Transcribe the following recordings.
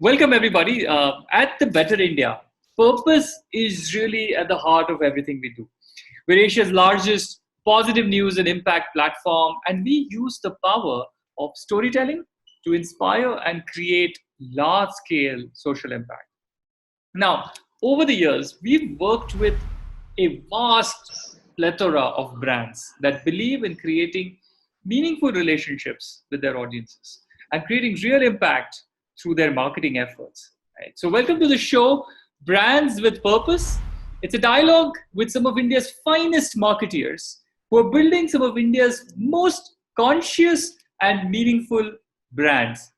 Welcome, everybody. At the Better India, purpose is really at the heart of everything we do. We're Asia's largest positive news and impact platform, and we use the power of storytelling to inspire and create large scale social impact. Now, over the years, we've worked with a vast plethora of brands that believe in creating meaningful relationships with their audiences and creating real impact through their marketing efforts. Right? So, welcome to the show, Brands with Purpose. It's a dialogue with some of India's finest marketeers who are building some of India's most conscious and meaningful brands.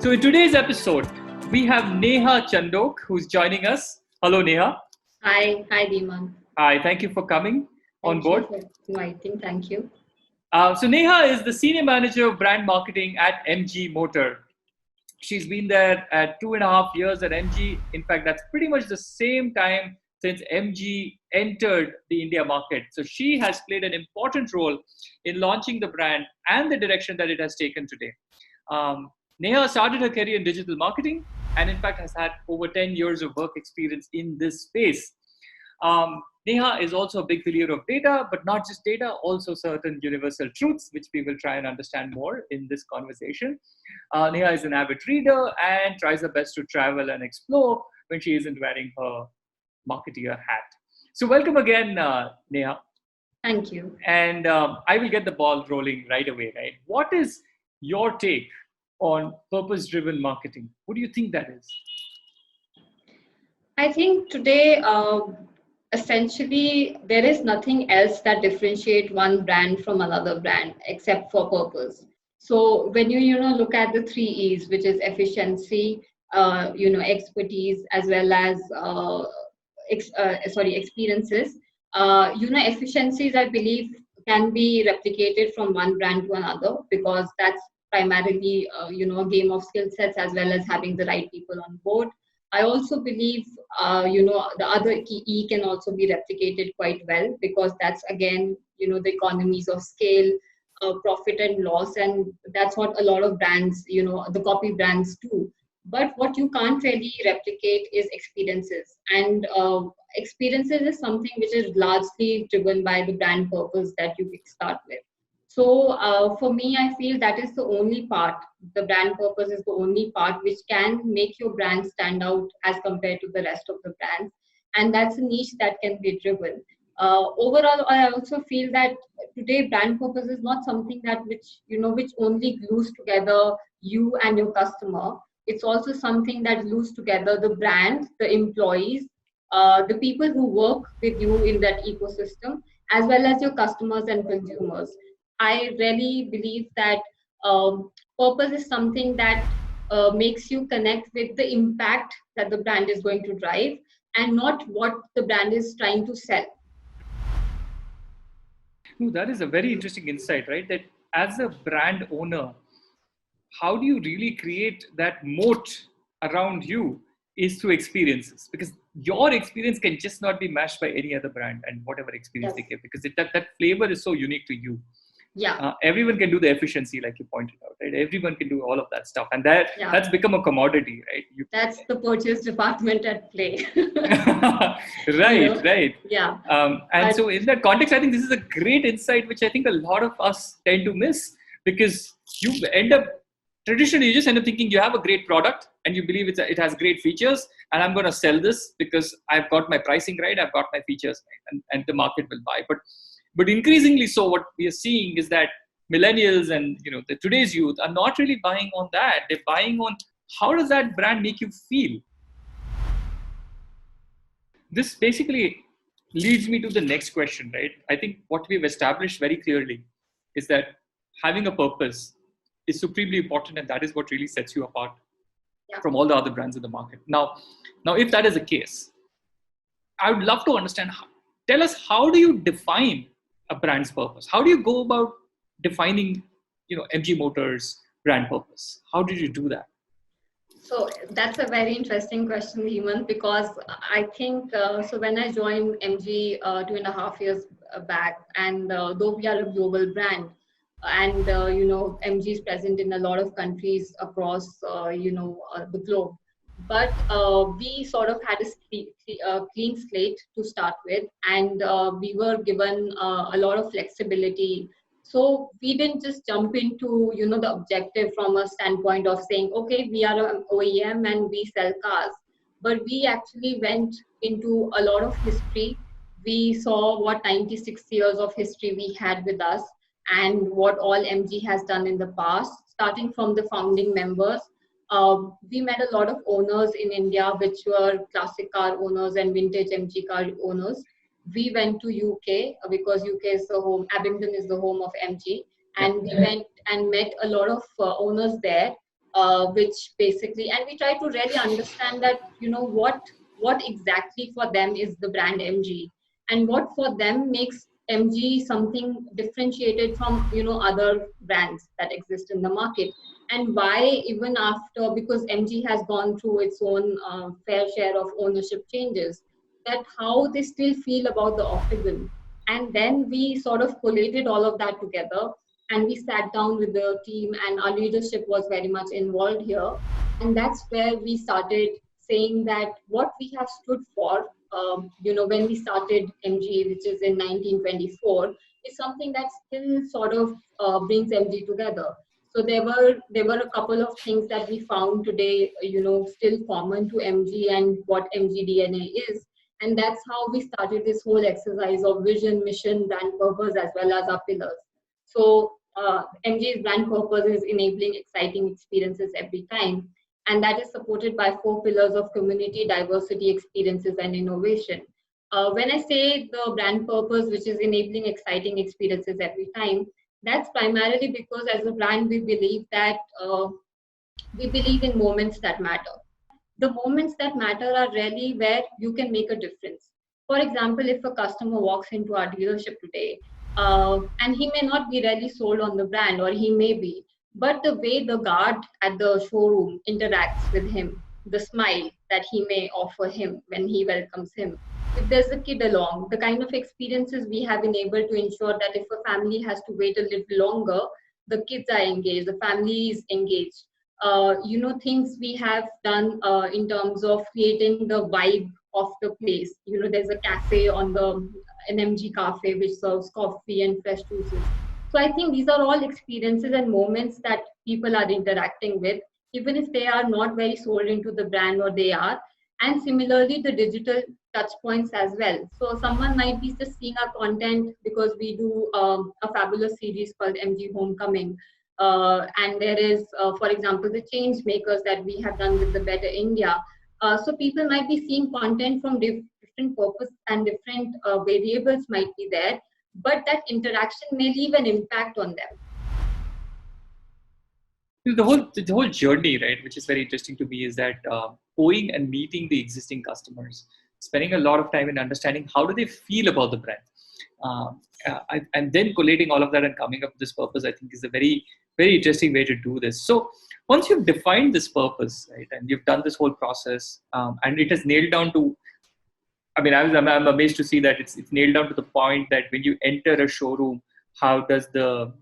So in today's episode, we have Neha Chandok who's joining us. Hello, Neha. Hi, Dhimant. Hi, thank you for coming on board. Thank you for inviting. Thank you. So Neha is the Senior Manager of Brand Marketing at MG Motor. She's been there at 2.5 years at MG. In fact, that's pretty much the same time since MG entered the India market. So she has played an important role in launching the brand and the direction that it has taken today. Neha started her career in digital marketing and in fact has had over 10 years of work experience in this space. Neha is also a big believer of data, but not just data, also certain universal truths, which we will try and understand more in this conversation. Neha is an avid reader and tries her best to travel and explore when she isn't wearing her marketeer hat. So welcome again, Neha. Thank you. And I will get the ball rolling right away, right? What is your take on purpose-driven marketing? What do you think that is? I think today, essentially, there is nothing else that differentiates one brand from another brand except for purpose. So when you look at the three E's, which is efficiency, expertise, as well as experiences. Efficiencies, I believe, can be replicated from one brand to another because that's primarily a game of skill sets as well as having the right people on board. I also believe the other key E can also be replicated quite well because that's again the economies of scale, profit and loss, and that's what a lot of brands the copy brands do. But what you can't really replicate is experiences, and experiences is something which is largely driven by the brand purpose that you start with. So for me, I feel that is the only part, the brand purpose is the only part which can make your brand stand out as compared to the rest of the brands. And that's a niche that can be driven. Overall, I also feel that today brand purpose is not something that which only glues together you and your customer. It's also something that glues together the brand, the employees, the people who work with you in that ecosystem, as well as your customers and consumers. I really believe that purpose is something that makes you connect with the impact that the brand is going to drive and not what the brand is trying to sell. No, that is a very interesting insight, right? That as a brand owner, how do you really create that moat around you is through experiences, because your experience can just not be matched by any other brand and whatever experience Yes. they give, because that flavor is so unique to you. Yeah. Everyone can do the efficiency, like you pointed out, right? Everyone can do all of that stuff, and that's become a commodity, right? That's the purchase department at play. Right. Yeah. So in that context, I think this is a great insight, which I think a lot of us tend to miss, because you traditionally you just end up thinking you have a great product and you believe it has great features, and I'm going to sell this because I've got my pricing right, I've got my features right, and the market will buy. But increasingly so, what we are seeing is that millennials and the today's youth are not really buying on that. They're buying on how does that brand make you feel. This basically leads me to the next question, right? I think what we've established very clearly is that having a purpose is supremely important, and that is what really sets you apart from all the other brands in the market. Now, if that is the case, I would love to understand. Tell us, how do you define a brand's purpose? How do you go about defining, MG Motors brand purpose? How did you do that? So that's a very interesting question, Dhimant, because I think so. When I joined MG 2.5 years back, and though we are a global brand, and MG is present in a lot of countries across the globe, but we sort of had a clean slate to start with, and we were given a lot of flexibility. So we didn't just jump into the objective from a standpoint of saying, okay, we are an OEM and we sell cars, but we actually went into a lot of history. We saw what 96 years of history we had with us, and what all MG has done in the past, starting from the founding members. We met a lot of owners in India, which were classic car owners and vintage MG car owners. We went to UK because UK is the home, Abingdon is the home of MG, and we went and met a lot of owners there, which basically, and we try to really understand that what exactly for them is the brand MG, and what for them makes MG something differentiated from other brands that exist in the market, and why even after, because MG has gone through its own fair share of ownership changes, that how they still feel about the octagon. And then we sort of collated all of that together, and we sat down with the team, and our leadership was very much involved here. And that's where we started saying that what we have stood for, when we started MG, which is in 1924, is something that still sort of brings MG together. So there were a couple of things that we found today, still common to MG and what MG DNA is. And that's how we started this whole exercise of vision, mission, brand purpose, as well as our pillars. So MG's brand purpose is enabling exciting experiences every time. And that is supported by 4 pillars of community, diversity, experiences, and innovation. When I say the brand purpose, which is enabling exciting experiences every time, that's primarily because as a brand, we believe that we believe in moments that matter. The moments that matter are really where you can make a difference. For example, if a customer walks into our dealership today, and he may not be really sold on the brand, or he may be, but the way the guard at the showroom interacts with him, the smile that he may offer him when he welcomes him, if there's a kid along, the kind of experiences we have been able to ensure that if a family has to wait a little longer, the kids are engaged, the family is engaged. Things we have done in terms of creating the vibe of the place. There's a cafe on the NMG cafe which serves coffee and fresh juices. So I think these are all experiences and moments that people are interacting with, even if they are not very sold into the brand, or they are. And similarly, the digital touch points as well. So someone might be just seeing our content because we do a fabulous series called MG Homecoming. And there is, for example, the change makers that we have done with the Better India. So people might be seeing content from different purpose, and different variables might be there, but that interaction may leave an impact on them. The whole journey, right, which is very interesting to me, is that going and meeting the existing customers, spending a lot of time in understanding how do they feel about the brand, and then collating all of that and coming up with this purpose, I think is a very, very interesting way to do this. So once you've defined this purpose, right, and you've done this whole process, and it has nailed down to, I'm amazed to see that it's nailed down to the point that when you enter a showroom, how does the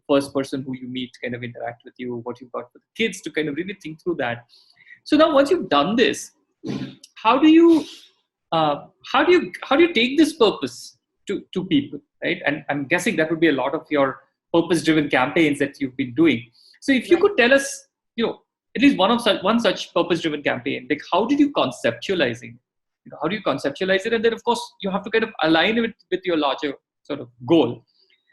first person who you meet kind of interact with you, what you've got for the kids, to kind of really think through that. So now once you've done this, how do you take this purpose to people, right? And I'm guessing that would be a lot of your purpose-driven campaigns that you've been doing. So if you could tell us, at least one such purpose-driven campaign, like how did you conceptualize it? How do you conceptualize it? And then of course you have to kind of align it with your larger sort of goal.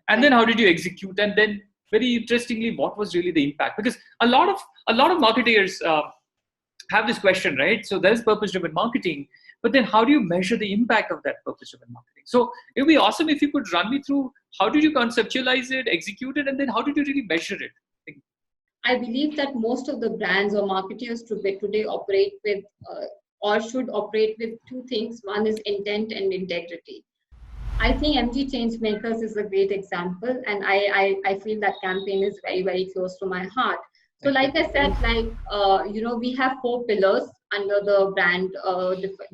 And then how did you execute? And then very interestingly, what was really the impact? Because a lot of marketers have this question, right? So there's purpose-driven marketing, but then how do you measure the impact of that purpose-driven marketing? So it would be awesome if you could run me through how did you conceptualize it, execute it, and then how did you really measure it? I believe that most of the brands or marketers today operate with or should operate with 2 things. One is intent and integrity. I think MG Changemakers is a great example, and I feel that campaign is very, very close to my heart. So, Thank you. like I said, we have 4 pillars under the brand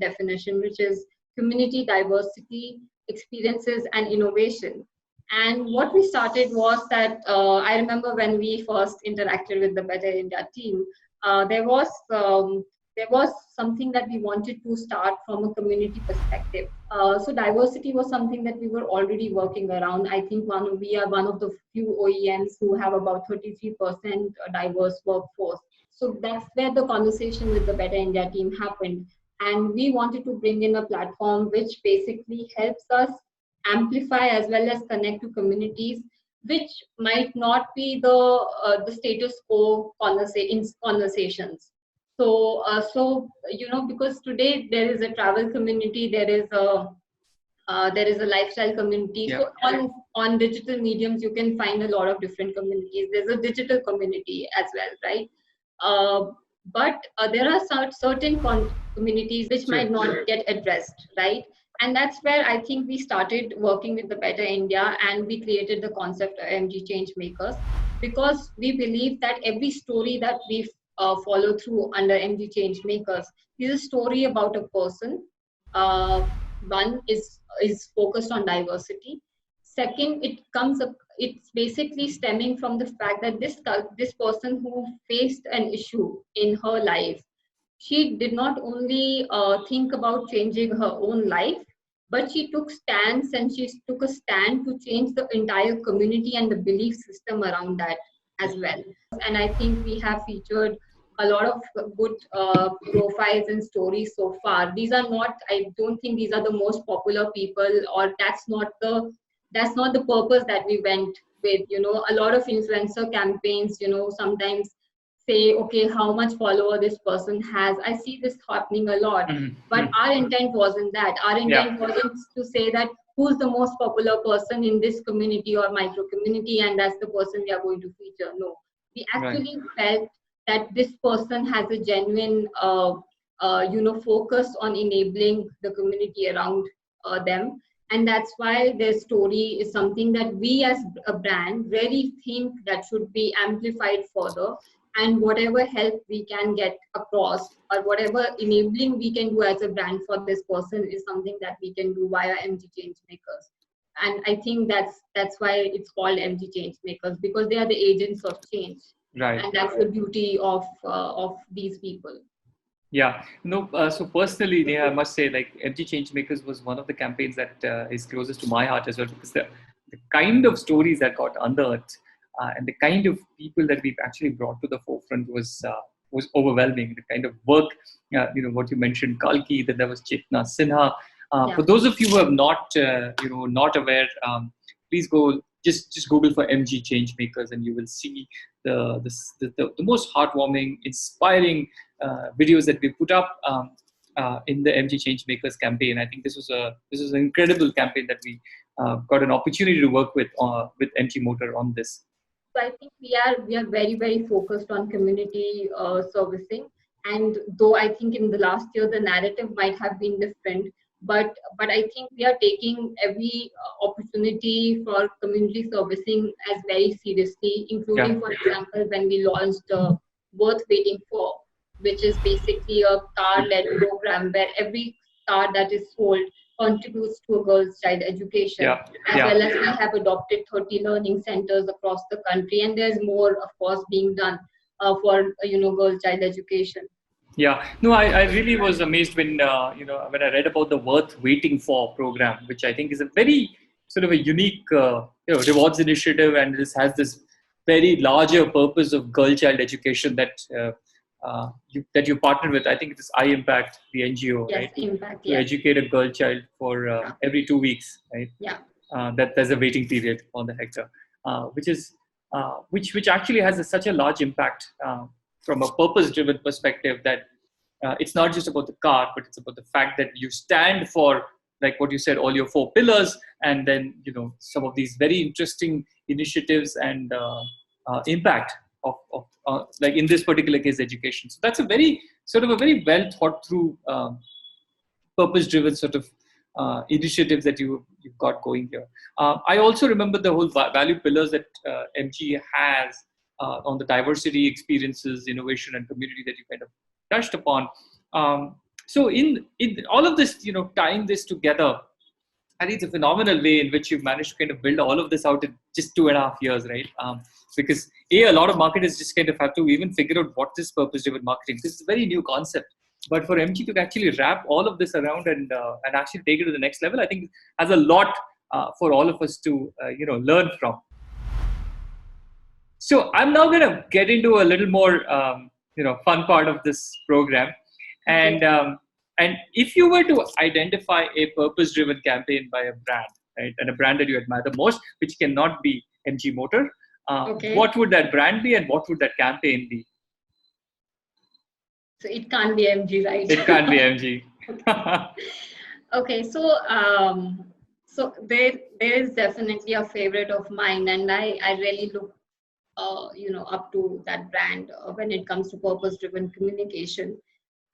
definition, which is community, diversity, experiences, and innovation. And what we started was that I remember when we first interacted with the Better India team, there was something that we wanted to start from a community perspective. So diversity was something that we were already working around. I think we are one of the few OEMs who have about 33% diverse workforce. So that's where the conversation with the Better India team happened. And we wanted to bring in a platform which basically helps us amplify as well as connect to communities which might not be the status quo conversations. So because today there is a travel community, there is a lifestyle community. Yeah. So on digital mediums, you can find a lot of different communities. There's a digital community as well, right? But there are certain communities which Sure. might not get addressed, right? And that's where I think we started working with the Better India, and we created the concept of MG Change Makers, because we believe that every story that we follow through under MG Change Makers is a story about a person. One is focused on diversity. Second, it's basically stemming from the fact that this person who faced an issue in her life, she did not only think about changing her own life, but she took stands, and she took a stand to change the entire community and the belief system around that as well. And I think we have featured a lot of good profiles and stories so far. I don't think these are the most popular people, or that's not the purpose that we went with. A lot of influencer campaigns, sometimes say, okay, how much follower this person has. I see this happening a lot. But our intent wasn't that. Our intent wasn't to say that who's the most popular person in this community or micro community, and that's the person we are going to feature. No, we Right. actually felt that this person has a genuine focus on enabling the community around them. And that's why their story is something that we as a brand really think that should be amplified further. And whatever help we can get across, or whatever enabling we can do as a brand for this person, is something that we can do via MG Change Makers. And I think that's why it's called MG Change Makers, because they are the agents of change. Right. And that's the beauty of these people. Yeah, no. So personally, Neha, I must say, like MG Changemakers was one of the campaigns that is closest to my heart as well, because the kind of stories that got unearthed and the kind of people that we've actually brought to the forefront was overwhelming. The kind of work, what you mentioned, Kalki, then there was Chetna Sinha. For those of you who have not aware, please go just Google for MG Changemakers, and you will see the most heartwarming, inspiring videos that we put up in the MG Changemakers campaign. I think this was an incredible campaign that we got an opportunity to work with MG Motor on this. So I think we are very, very focused on community servicing. And though I think in the last year the narrative might have been different, but I think we are taking every opportunity for community servicing as very seriously, including, for example, when we launched Worth Waiting For, which is basically a car-led program where every car that is sold contributes to a girl's child education, well as we have adopted 30 learning centers across the country, and there's more, of course, being done for girl child education. Yeah, no, I really was amazed when when I read about the Worth Waiting For program, which I think is a very sort of a unique rewards initiative, and this has this very larger purpose of girl child education that you partnered with. I think it is impact, the NGO, yes, right? Impact, to educate a girl child for every 2 weeks, right? Yeah. That there's a waiting period on the hectare, which actually has such a large impact from a purpose-driven perspective, that it's not just about the car, but it's about the fact that you stand for, like what you said, all your 4 pillars, and then some of these very interesting initiatives and impact of like in this particular case, education. So that's a very well thought through, purpose-driven sort of initiatives that you've got going here. I also remember the whole value pillars that MG has on the diversity, experiences, innovation, and community that you kind of touched upon. So in all of this, tying this together, I think it's a phenomenal way in which you've managed to kind of build all of this out in just 2.5 years, right? Because a lot of marketers just kind of have to even figure out what is purpose-driven marketing. This is a very new concept, but for MG to actually wrap all of this around and actually take it to the next level, I think has a lot for all of us to learn from. So I'm now going to get into a little more fun part of this program, and. And if you were to identify a purpose-driven campaign by a brand, right, and a brand that you admire the most, which cannot be MG Motor, what would that brand be, and what would that campaign be? So it can't be MG, right? It can't be MG. Okay, so there is definitely a favorite of mine, and I really look up to that brand when it comes to purpose-driven communication.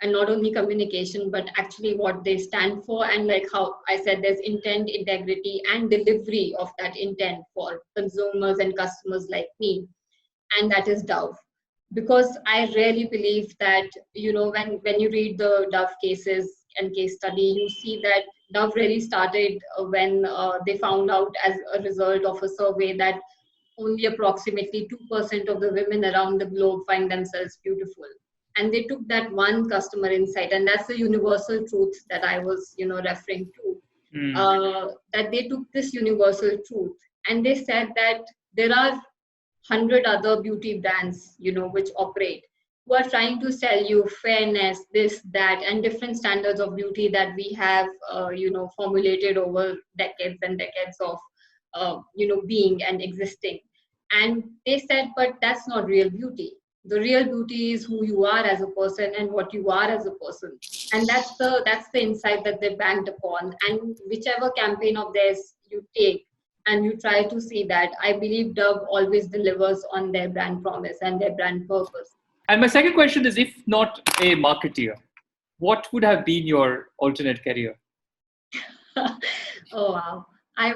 And not only communication, but actually what they stand for. And like how I said, there's intent, integrity, and delivery of that intent for consumers and customers like me. And that is Dove. Because I really believe that, when you read the Dove cases and case study, you see that Dove really started when they found out as a result of a survey that only approximately 2% of the women around the globe find themselves beautiful. And they took that one customer insight, and that's the universal truth that I was, referring to. That they took this universal truth, and they said that there are 100 other beauty brands, which operate, who are trying to sell you fairness, this, that, and different standards of beauty that we have, formulated over decades and decades of, being and existing. And they said, but that's not real beauty. The real beauty is who you are as a person and what you are as a person. And that's the insight that they banked upon. And whichever campaign of theirs you take and you try to see that, I believe Dove always delivers on their brand promise and their brand purpose. And my second question is, if not a marketeer, what would have been your alternate career? Oh, wow. I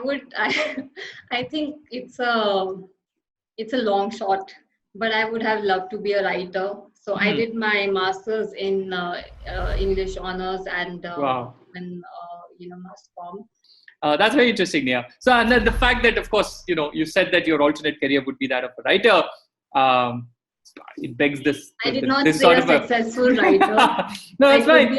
think it's a long shot. But I would have loved to be a writer. So I did my master's in English honors and in mass comm. That's very interesting, Neha. So, and then the fact that, of course, you said that your alternate career would be that of a writer. It begs this. I did not say a successful writer. No, that's fine.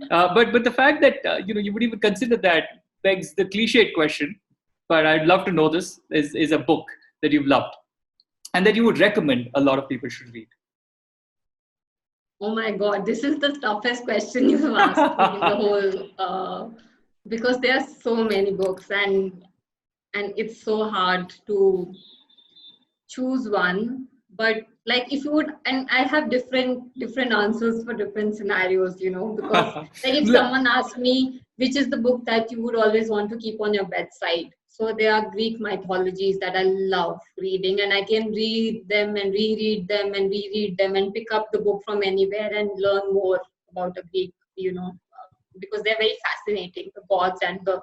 But the fact that you would even consider that begs the cliched question. But I'd love to know this is a book that you've loved and that you would recommend a lot of people should read. Oh my God, this is the toughest question you've asked me in the whole, because there are so many books and it's so hard to choose one. But like if you would, and I have different answers for different scenarios, because like if someone asked me, which is the book that you would always want to keep on your bedside? So there are Greek mythologies that I love reading, and I can read them and reread them and reread them and pick up the book from anywhere and learn more about a Greek, because they're very fascinating, the gods and the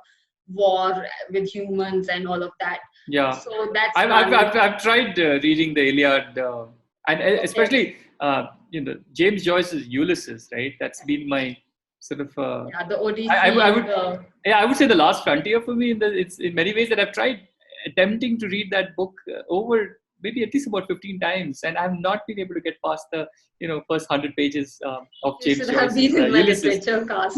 war with humans and all of that. Yeah. So that's I've tried reading the Iliad, and especially James Joyce's Ulysses. Right, that's been my sort of the Odyssey. I would say the last frontier for me. It's in many ways that I've tried attempting to read that book over maybe at least about 15 times, and I've not been able to get past the first 100 pages of James Joyce's Ulysses. You should have been in my literature class.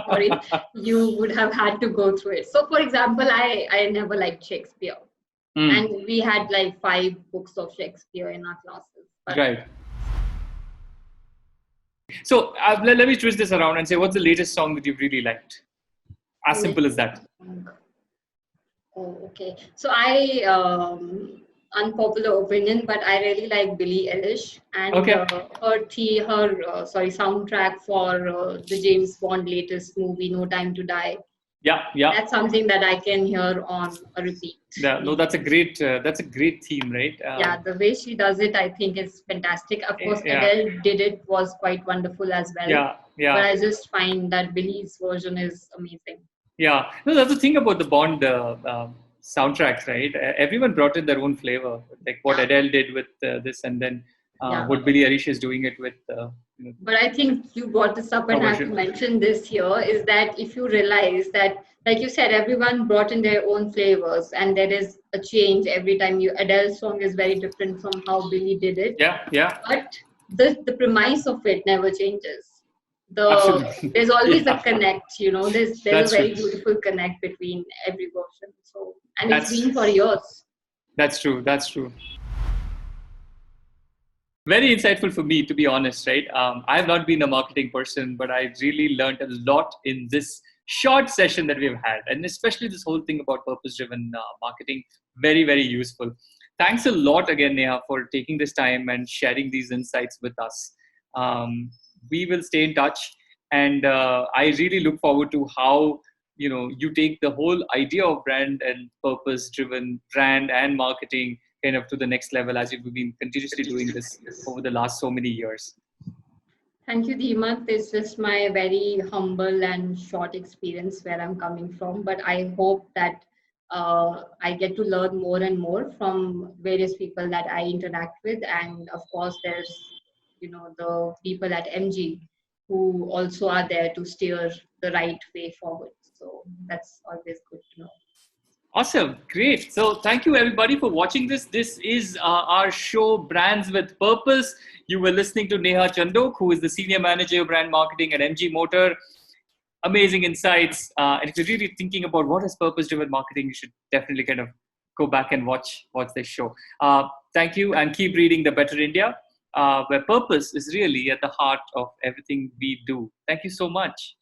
Sorry, you would have had to go through it. So, for example, I never liked Shakespeare, and we had like 5 books of Shakespeare in our classes. Right. So let me twist this around and say, what's the latest song that you've really liked? As simple as that. Oh, okay. So unpopular opinion, but I really like Billie Eilish and her soundtrack for the James Bond latest movie, No Time to Die. Yeah. That's something that I can hear on a repeat. Yeah, no, that's a great theme, right? Yeah, the way she does it, I think is fantastic. Of course, Yeah, Adele did it was quite wonderful as well. But yeah. I just find that Billy's version is amazing. Yeah, no, that's the thing about the Bond soundtracks, right? Everyone brought in their own flavor, like what Yeah, Adele did with this, and then yeah. what Billie Eilish is doing it with, But I think you brought this up her and I have to version. mention this here is that if you realize that, like you said, everyone brought in their own flavors and there is a change every time you Adele's song is very different from how Billy did it. Yeah, But the premise of it never changes. absolutely. There's always a Yeah, connect, there's a that's true. very beautiful connect between every version. So and it's That's been for years. that's true. That's true. Very insightful for me, to be honest, right? I have not been a marketing person, but I really learned a lot in this short session that we've had, and especially this whole thing about purpose-driven marketing. Very, very useful. Thanks a lot again, Neha, for taking this time and sharing these insights with us. We will stay in touch, and I really look forward to how you take the whole idea of brand and purpose-driven brand and marketing kind of to the next level as you've been continuously doing this over the last so many years. Thank you, Dhimant. It's just my very humble and short experience where I'm coming from, but I hope that I get to learn more and more from various people that I interact with, and of course, there's the people at MG who also are there to steer the right way forward. So that's always good to know. Awesome. Great. So thank you everybody for watching this. This is our show Brands with Purpose. You were listening to Neha Chandok, who is the Senior Manager of Brand Marketing at MG Motor. Amazing insights. And if you're really thinking about what is purpose-driven marketing, you should definitely kind of go back and watch this show. Thank you, and keep reading The Better India, where purpose is really at the heart of everything we do. Thank you so much.